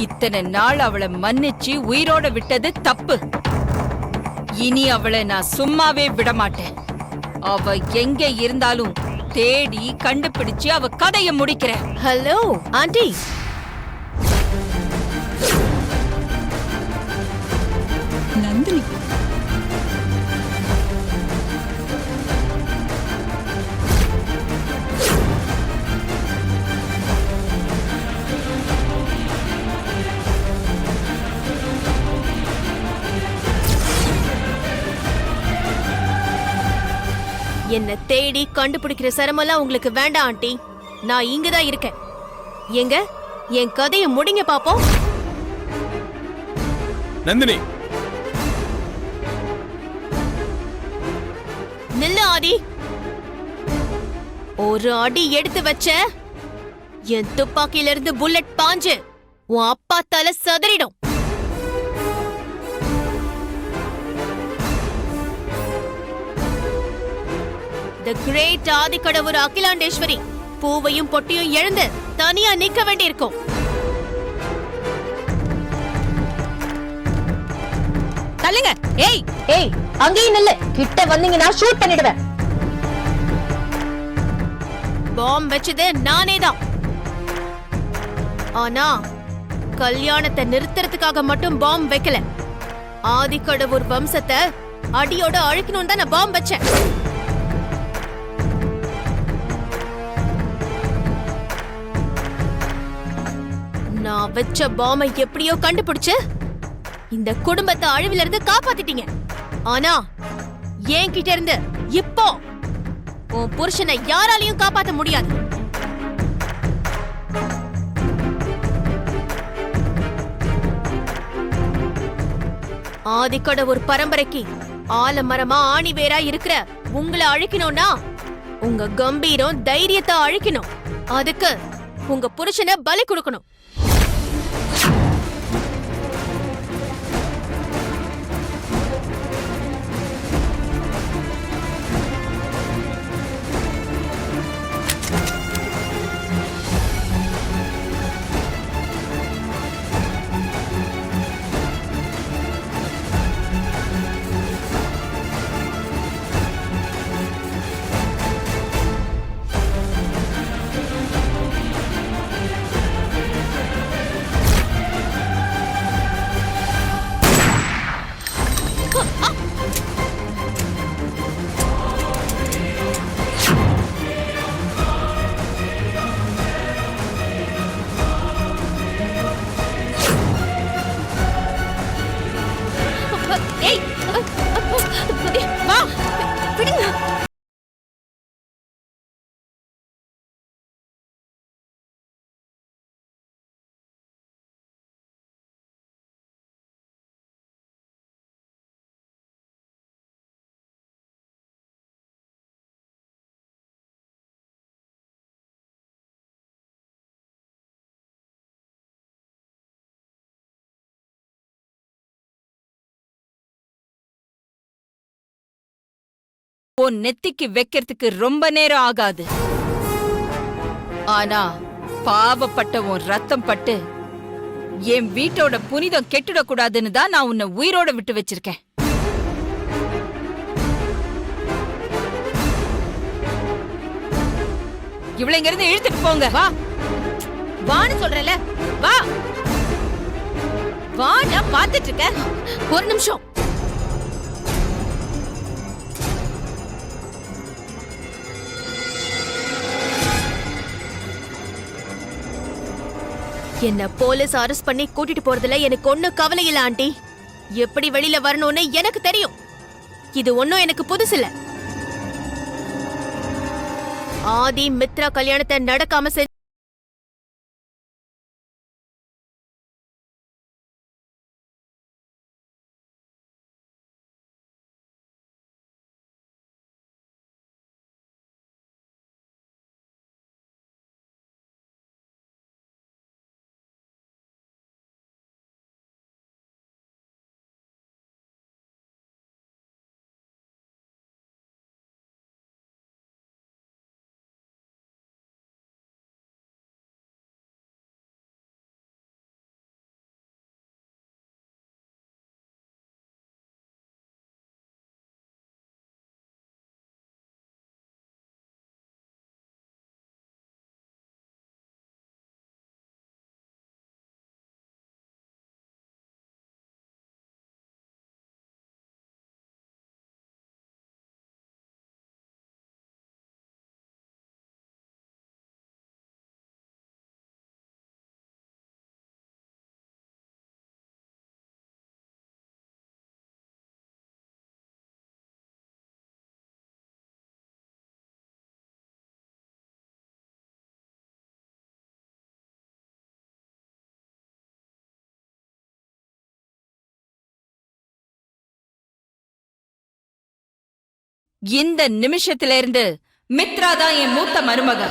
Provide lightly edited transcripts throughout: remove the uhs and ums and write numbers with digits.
இத்தனை நாள் அவளை மன்னிச்சு உயிரோட விட்டது தப்பு. இனி அவளை நான் சும்மாவே விட மாட்டேன். அவ எங்க இருந்தாலும் தேடி கண்டுபிடிச்சு அவ கதைய முடிக்கிறேன். Hello aunty. நந்தினி, என்ன தேடி கண்டுபிடிக்கிற சிரமம்லாம் உங்களுக்கு வேண்டாம் ஆண்டி. நான் இங்கதான் இருக்கேன். எங்க என் கதைய முடிங்க பாப்போம். நந்தினி, நில்லு ஆதி. ஒரு அடி எடுத்து வச்ச என் துப்பாக்கியில இருந்து புல்லட் பாஞ்சு உன் அப்பா தலை சதறிடும். தி கிரேட் ஆதிக்கடவுர் அகிலாண்டேஸ்வரி பூவையும் பொட்டியும் எழுந்து தனியா நிக்க வேண்டியிருக்கும். தள்ளுங்க. ஏய் ஏய், அங்கேயும் நில்லு. கிட்ட வந்தீங்கன்னா ஷூட் பண்ணிடுவேன். பாம் வச்சது நானேதான். ஆனா கல்யாணத்தை நிறுத்துறதுக்காக மட்டும் பாம் வைக்கல. ஆதிக்கடவுர் வம்சத்தை அடியோட அழிக்கணும் தான் நான் பாம் வச்சேன். நான் வச்ச பாமை எப்படியோ கண்டுபிடிச்சு இந்த குடும்பத்தை அழிவில இருந்து காப்பாத்திட்டீங்க. ஆனா என்கிட்ட இருந்து இப்போ உன் புருஷனை யாராலையும் காப்பாத்த முடியாது. ஆதிக்கடவுர் பரம்பரைக்கு ஆலமரமா ஆணி வேரா இருக்கிற உங்களை அழிக்கணும்னா உங்க கம்பீரம் தைரியத்தை அழிக்கணும். அதுக்கு உங்க புருஷனை பலி கொடுக்கணும். ஏய் வா விடுங்க. உன் நெத்திக்கு வைக்கிறதுக்கு ரொம்ப நேரம் ஆகாது. ஆனா பாவப்பட்ட உன் ரத்தம் பட்டு என் வீட்டோட புனிதம் கெட்டுடக்கூடாதுன்னு தான் நான் உன்னை உயிரோட விட்டு வச்சிருக்கேன். இவ்வளவு இங்க இருந்து இழுத்துட்டு போங்க. வா வான்னு சொல்றல. வா வா, நான் பாத்துட்டு இருக்கேன். ஒரு நிமிஷம். என்ன போலீஸ் அரெஸ்ட் பண்ணி கூட்டிட்டு போறதுல எனக்கு ஒண்ணும் கவலை இல்ல ஆண்டி. எப்படி வெளியில வரணும்னு எனக்கு தெரியும். இது ஒண்ணும் எனக்கு புதுசு இல்ல. ஆதி மித்ரா கல்யாணத்தை நடக்காம இந்த நிமிஷத்துல இருந்து மித்ரா தான் என் மூத்த மருமக.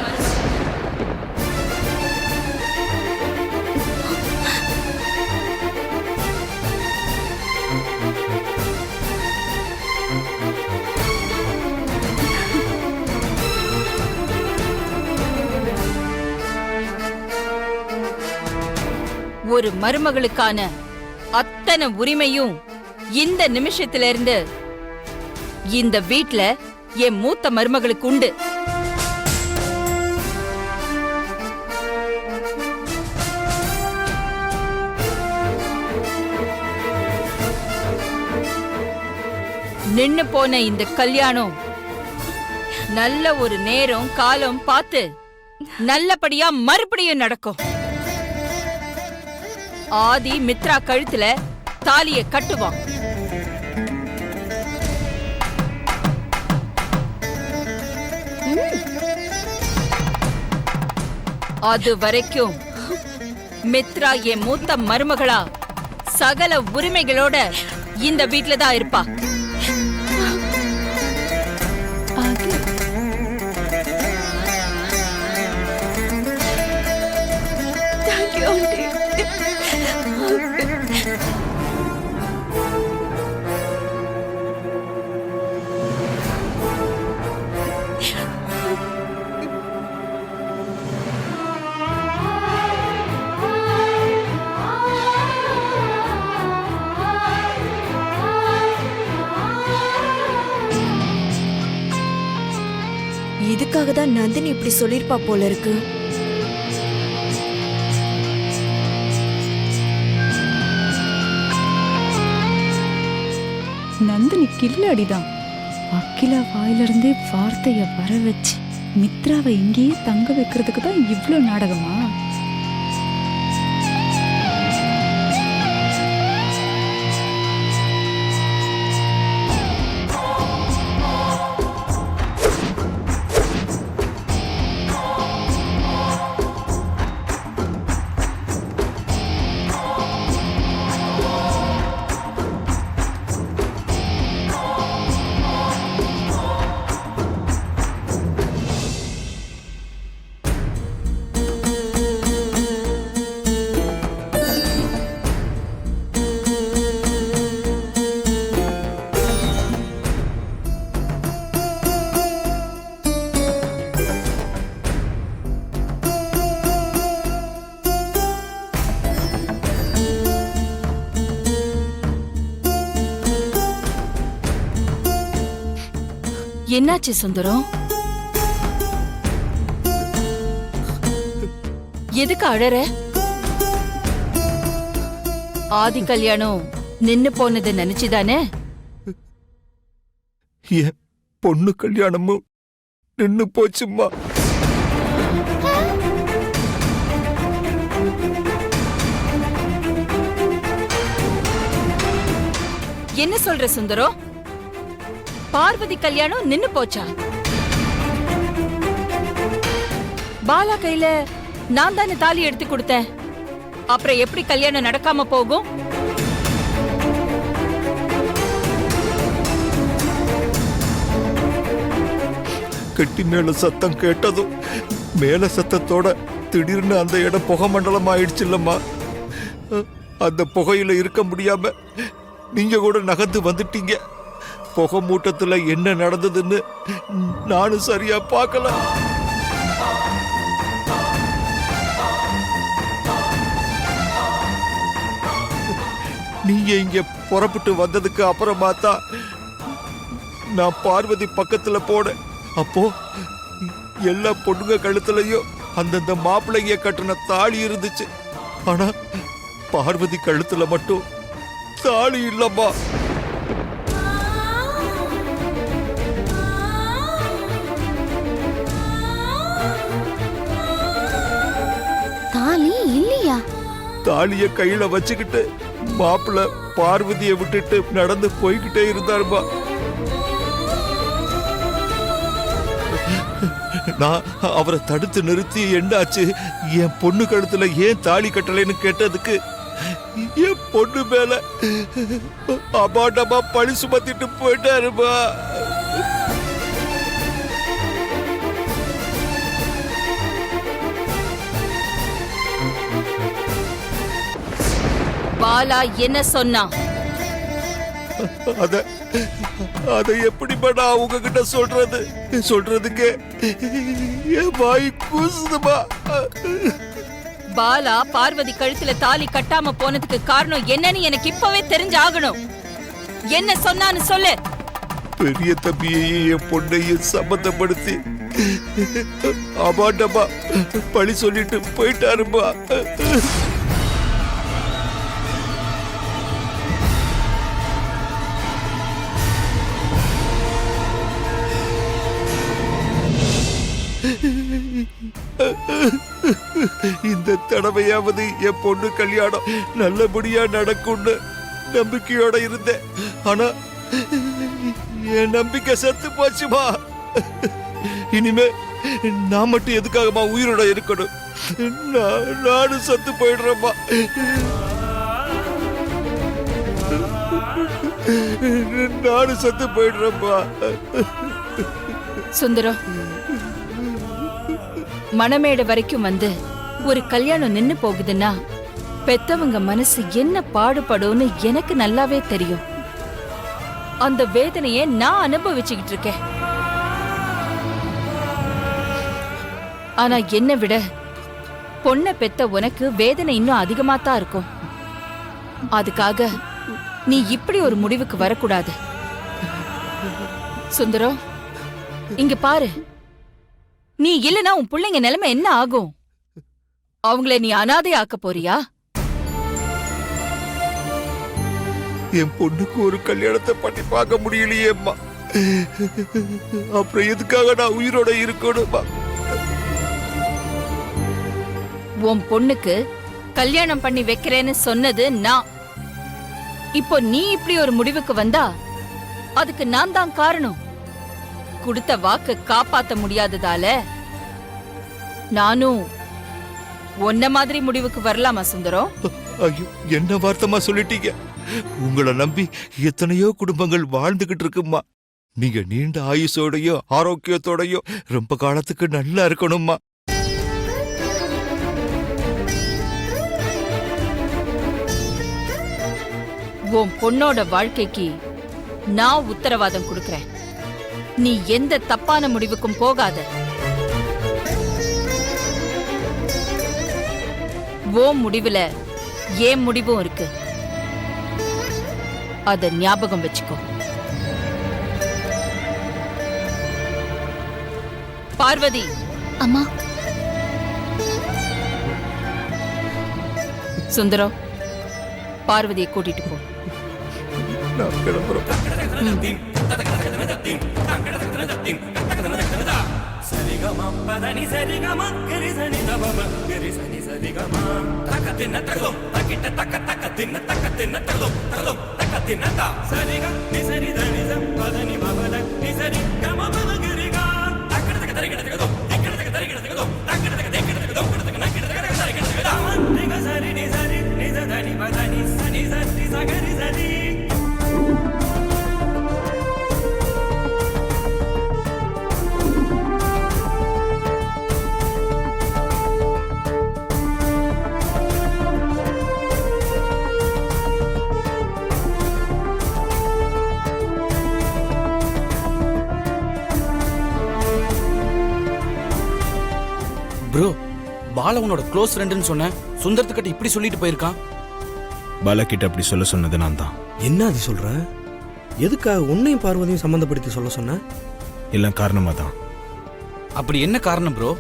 ஒரு மருமகளுக்கான அத்தனை உரிமையும் இந்த நிமிஷத்துல இருந்து இந்த வீட்ல என் மூத்த மருமகளுக்கு உண்டு. நின்னு போன இந்த கல்யாணம் நல்ல ஒரு நேரம் காலம் பார்த்து நல்லபடியா மறுபடியும் நடக்கும். ஆதி மித்ரா கழுத்துல தாலிய கட்டுவான். அது வரைக்கும் மித்ரா என் மூத்த மருமகளா சகல உரிமைகளோட இந்த வீட்ல தான் இருப்பா. இதுக்காக தான் நந்தினி இப்படி சொல்லிருப்பா போல இருக்கு. நந்தினி கில்லாடிதான். அகிலா வாயிலிருந்தே வார்த்தைய வர வச்சு மித்ராவை இங்கேயே தங்க வைக்கிறதுக்கு தான் இவ்ளோ நாடகமா? என்னாச்சு சுந்தரம்? எதுக்கு அழற? ஆதி கல்யாணம் நின்னு போனது நினைச்சுதானே? என் பொண்ணு கல்யாணமும் நின்னு போச்சும்மா. என்ன சொல்ற சுந்தரம்? பார்வதி கல்யாணம் நின்னு போச்சா? பாலா கையில நான் தானே தாலி எடுத்து கொடுத்தேன். அப்புறம் எப்படி கல்யாணம் நடக்காம போகும்? கெட்டி மேல சத்தம் கேட்டதும் மேல சத்தத்தோட திடீர்னு அந்த இடம் புகை மண்டலம் ஆயிடுச்சுல்லம்மா. அந்த புகையில இருக்க முடியாம நீங்க கூட நகர்ந்து வந்துட்டீங்க. புகை மூட்டத்துல என்ன நடந்ததுன்னு நானும் சரியா பார்க்கல. நீங்க இங்க புறப்பட்டு வந்ததுக்கு அப்புறமா தான் நான் பார்வதி பக்கத்துல போனேன். அப்போ எல்லா பொண்ணுங்க கழுத்துலயும் அந்தந்த மாப்பிள்ளைங்க கட்டின தாலி இருந்துச்சு. ஆனா பார்வதி கழுத்துல மட்டும் தாலி இல்லம்மா. தாலி இல்லையா? தாலிய கையில வச்சுக்கிட்டு மாப்பிள்ள பார்வதியை விட்டுட்டு நடந்து போய்கிட்டே இருந்தாருமா. நான் அவரை தடுத்து நிறுத்தி என்னாச்சு, என் பொண்ணு கழுத்துல ஏன் தாலி கட்டலைன்னு கேட்டதுக்கு என் பொண்ணு மேல அபாண்டமா பழி சுமத்திட்டு போயிட்டாருமா. பாலா என்ன சொன்னான்? அத அத எப்படிப்பா நான் உங்ககிட்ட சொல்றதுக்கு என் வாய் கூசுதுமா. பாலா பார்வதி கழுத்துல தாலி கட்டாம போனதுக்கு காரணம் என்னன்னு எனக்கு இப்பவே தெரிஞ்சாகணும். என்ன சொன்னான்னு சொல்லு. பெரிய தம்பியையும் என் பொண்ணையும் சம்பந்தப்படுத்தி அபாண்டமா பழி சொல்லிட்டு போயிட்டாருமா. இந்த தடவையாவது என் பொண்ணு கல்யாணம் நல்லபடியா நடக்கும்னு நம்பிக்கையோட இருந்தேன். ஆனா என் நம்பிக்கை செத்து போச்சுமா. இனிமே நான் மட்டும் எதுக்காகமா உயிரோட இருக்கணும்? நானும் செத்து போயிடுறேம்மா. நானும் செத்து போயிடுறேம்மா. சுந்தரம், மணமேடை வரைக்கும் வந்து ஒரு கல்யாணம் நின்னு போகுதுன்னா பெத்தவங்க மனசு என்ன பாடுபடும்னு எனக்கு நல்லாவே தெரியும். அந்த வேதனையை நான் அனுபவிச்சுக்கிட்டு இருக்கேன். ஆனா என்னை விட பொண்ணை பெத்த உனக்கு வேதனை இன்னும் அதிகமா தான் இருக்கும். அதுக்காக நீ இப்படி ஒரு முடிவுக்கு வரக்கூடாது. சுந்தரம், இங்க பாரு, நீ இல்லனா உன் பிள்ளைங்க நிலைமை என்ன ஆகும்? அவங்கள நீ அனாதை ஆக்க போறியா? என் பொண்ணுக்கு ஒரு கல்யாணத்தை பண்ணி பார்க்க முடியலையேம்மா. அப்புறம் எதுக்காக நான் உயிரோட இருக்கணும்மா? உன் பொண்ணுக்கு கல்யாணம் பண்ணி வைக்கிறேன்னு சொன்னது நான். இப்போ நீ இப்படி ஒரு முடிவுக்கு வந்தா அதுக்கு நான் தான் காரணம். கொடுத்த வாக்கு காப்பாத்த முடியாததால நானும் உன்ன மாதிரி முடிவுக்கு வரலாமா சுந்தரம்? ஐயோ, என்ன வார்த்தமா சொல்லிட்டீங்க. உங்களை நம்பி எத்தனையோ குடும்பங்கள் வாழ்ந்துகிட்டு இருக்குமா. நீங்க நீண்ட ஆயுசோடையும் ஆரோக்கியத்தோடையும் ரொம்ப காலத்துக்கு நல்லா இருக்கணும்மா. உன் பொண்ணோட வாழ்க்கைக்கு நான் உத்தரவாதம் கொடுக்கறேன். நீ எந்த தப்பான முடிவுக்கும் போகாத. உன் முடிவுல ஏன் முடிவும் இருக்கு. அத ஞாபகம் வச்சுக்கோ. பார்வதி. அம்மா. சுந்தரம், பார்வதியை கூட்டிட்டு போ. நான் கிளம்புறேன். ப்ரோ, பாலா உன்னோட க்ளோஸ் ஃப்ரெண்டுன்னு சொன்ன, சுந்தரத்துக்கிட்ட இப்படி சொல்லிட்டு போயிருக்கான். பாலா கிட்ட அப்படி சொல்ல சொன்னது நான் தான். என்ன அது சொல்ற? எதுக்காக உன்னையும் பார்வதியும் சம்மந்தப்படுத்தி சொல்ல சொன்ன? எல்லாம் காரணமா தான். அப்படி என்ன காரணம் ப்ரோ?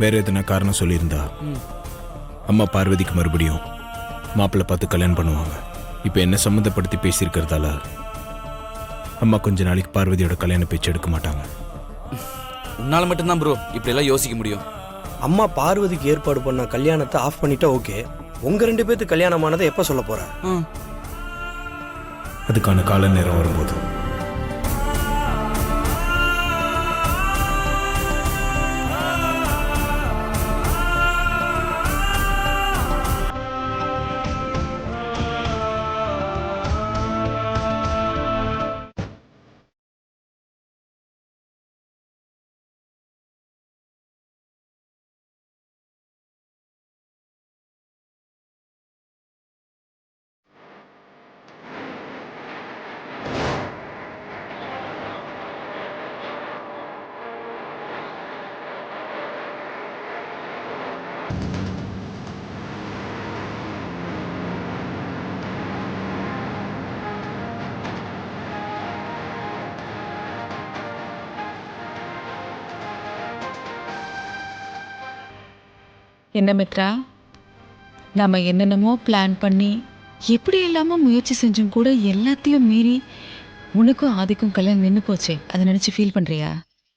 வேற எதுனா காரணம் சொல்லியிருந்தா அம்மா பார்வதிக்கு மறுபடியும் மாப்பிள்ளை பார்த்து கல்யாணம் பண்ணுவாங்க. இப்போ என்ன சம்மந்தப்படுத்தி பேசியிருக்கிறதால அம்மா கொஞ்ச நாளைக்கு பார்வதியோட கல்யாண பேச்சு எடுக்க மாட்டாங்க. உன்னால மட்டும்தான் ப்ரோ இப்படி எல்லாம் யோசிக்க முடியும். அம்மா பார்வதிக்கு ஏற்பாடு பண்ண கல்யாணத்தை ஆஃப் பண்ணிட்டா ஓகே. உங்க 2 பேருக்கு கல்யாணமானதை எப்ப சொல்ல போற? அதுக்கான கால நேரம் வரும்போது என்ன மித்ரா, நம்ம என்னென்னமோ பிளான் பண்ணி எப்படி இல்லாம முயற்சி செஞ்சும் கூட எல்லாத்தையும் மீறி உனக்கும் ஆதிக்கும் கல்யாணம் நின்று போச்சே, அதை நினைச்சு ஃபீல் பண்றியா?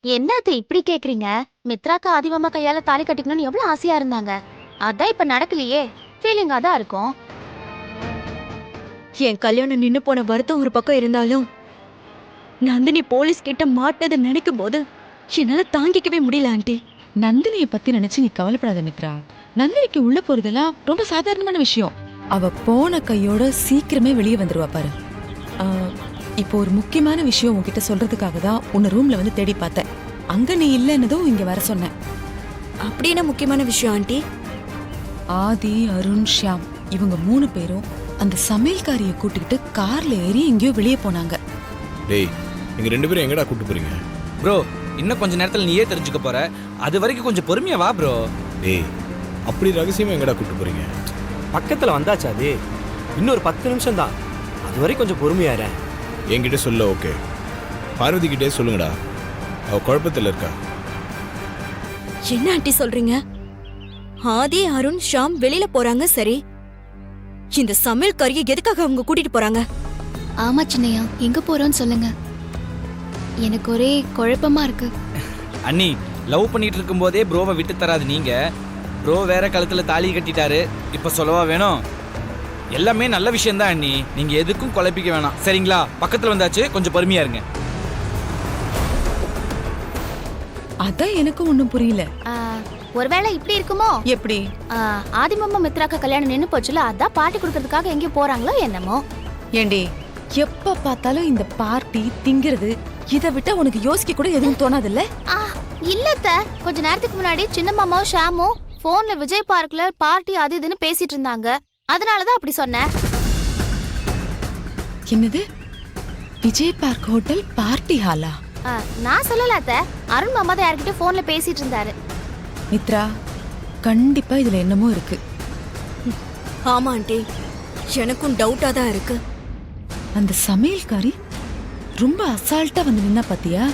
என்னது இப்படி கேக்குறீங்க? மித்ராக்கு ஆதிமாமா கையால தாலி கட்டிக்கணும்னு எவ்வளவு ஆசையா இருந்தாங்க. அதான் இப்ப நடக்கலையே. ஃபீலிங்கா தான் இருக்கும். என் கல்யாணம் நின்னு போன வருத்தம் ஒரு பக்கம் இருந்தாலும் நந்தினி போலீஸ் கிட்ட மாட்டதை நினைக்கும் போது என்னால தாங்கிக்கவே முடியல ஆண்டி. நந்தினியை பத்தி நினைச்சு நீ கவலைப்படாத மித்ரா. நந்தினிக்கு உள்ள போறதெல்லாம் ரொம்ப சாதாரணமான விஷயம். அவ போன கையோட சீக்கிரமே வெளியே வந்துருவா பாரு. இப்போ ஒரு முக்கியமான விஷயம் உன்கிட்ட சொல்றதுக்காக தான் உன்னை ரூம்ல வந்து தேடி பார்த்தேன். அங்க நீ இல்லைன்னதும் இங்க வர சொன்னேன். அப்படி என்ன முக்கியமான விஷயம் ஆண்டி? ஆதி, அருண், ஷியாம் இவங்க 3 பேரும் அந்த சமையல்காரிய கூட்டிக்கிட்டு கார்ல ஏறி எங்கேயோ வெளியே போனாங்க. டேய், நீங்க 2 பேரும் எங்கடா கூட்டு போறீங்க? ப்ரோ, இன்னும் கொஞ்ச நேரத்துல நீயே தெரிஞ்சுக்க போற. அது வரைக்கும் கொஞ்சம் பொறுமையா வா ப்ரோ. டேய், அப்படி ரகசியமா எங்கடா கூட்டு போறீங்க? பக்கத்தில் வந்தாச்சா அது? இன்னொரு 10 நிமிஷம் தான். அது வரை கொஞ்சம் பொறுமையாரு. என்கிட்ட சொல்ல ஓகே, பார்வதி கிட்டே சொல்லுங்கடா, அவ குழப்பத்தில் இருக்கா. என்ன ஆண்டி சொல்றீங்க? ஆதி, அருண், ஷாம் வெளியில போறாங்க சரி, இந்த சமையல் கறியை எதுக்காக அவங்க கூட்டிட்டு போறாங்க? ஆமா சின்னையா, எங்க போறோம்னு சொல்லுங்க. எனக்கு ஒரே குழப்பமா இருக்கு. அண்ணி, லவ் பண்ணிட்டு இருக்கும் போதே ப்ரோவை விட்டு தராது நீங்க. ப்ரோ வேற கழுத்துல தாலி கட்டிட்டாரு, இப்ப சொல்லவா வேணும்? எல்லாமே நல்ல விஷயம் தான் அண்ணி, நீங்க எதுக்கும் குழப்பிக்க வேணாம் சரிங்களா? பக்கத்துல வந்தாச்சு, கொஞ்சம் பொறுமையா இருங்க. அதான் எனக்கு ஒண்ணும் புரியல. ஒருவேளை இப்படி இருக்குமோ? எப்படி? ஆதிமாமா மித்ராக்கு கல்யாணம் நின்னு போச்சுல, அதான் பாட்டி கொடுக்கறதுக்காக எங்கேயோ போறாங்களோ என்னமோ. ஏண்டி, எப்ப பார்த்தாலும் இந்த பார்ட்டி திங்கிறது இதை விட்டா உனக்கு யோசிக்க கூட எதுவும் தோணாதுல்ல? இல்லத்த, கொஞ்ச நேரத்துக்கு முன்னாடி சின்ன மாமாவும் ஷாமும் போன்ல விஜய் பார்க்ல பார்ட்டி அது இதுன்னு பேசிட்டு இருந்தாங்க. அதனாலதான் அப்படி சொன்னேன். என்னது? விஜய் பார்க் ஹோட்டல் பார்ட்டி ஹாலா? நான் சொல்லல அத்த, அருண் மாமா தான் யார்கிட்ட போன்ல பேசிட்டு இருந்தாரு. மித்ரா, கண்டிப்பா இதுல என்னமோ இருக்கு. ஆமா ஆண்டி, எனக்கும் டவுட்டா தான் இருக்கு. அந்த சமையல்காரி ரொம்ப அசால்ட்டா வந்து நின்னா பாத்தியா?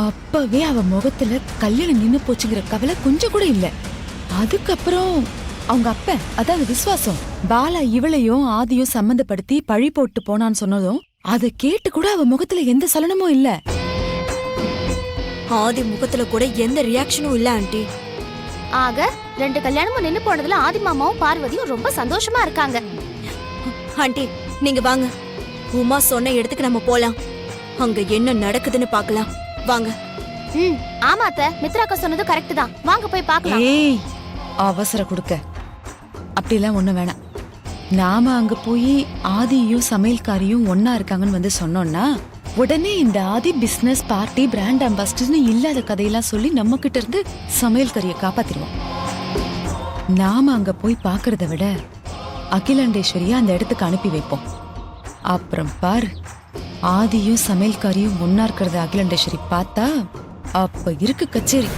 அப்பவே அவ முகத்துல கல்யாணம் நின்னு போச்சுங்கிற கவலை கொஞ்சம் கூட இல்ல. அதுக்கப்புறம் அவங்க அப்ப, அதாவது விஸ்வாசம், பாலா இவளையும் ஆதியும் சம்பந்தப்படுத்தி பழி போட்டு போனான்னு சொன்னதும் அதை கேட்டு கூட அவ முகத்துல எந்த சலனமும் இல்ல. ஆதி முகத்துல கூட எந்த ரியாக்ஷனும் இல்ல ஆண்டி. ஆக 2 கல்யாணமும் நின்னு போனதுல ஆதி மாமாவும் பார்வதியும் ரொம்ப சந்தோஷமா இருக்காங்க. ஆண்டி, நீங்க வாங்க, உமா சொன்ன இடத்துக்கு நம்ம போலாம். அங்க என்ன நடக்குதுன்னு பார்க்கலாம் வாங்க. ஆமா அத்த, மித்ராக்கா சொன்னது கரெக்ட் தான். வாங்க போய் பார்க்கலாம். ஏய், அவசரம் கொடுக்க அப்படிலாம் ஒண்ணு வேணாம். நாம அங்க போய் ஆதியும் சமையல்காரியும் ஒன்னா இருக்காங்கன்னு வந்து சொன்னோம்னா உடனே இந்த ஆதி பிசினஸ் பார்ட்டி பிராண்ட் அம்பாசிடர்னு இல்லாத கதையெல்லாம் சொல்லி நம்ம கிட்ட இருந்து சமையல்காரியை காப்பாத்திடுவோம். நாம அங்க போய் பாக்குறத விட அகிலாண்டேஸ்வரியை அந்த இடத்துக்கு அனுப்பி வைப்போம். அப்புறம் பாரு, ஆதியும் சமையல்காரியும் ஒன்னா இருக்கிறத அகிலாண்டேஸ்வரி பார்த்தா அப்ப இருக்கு கச்சேரி.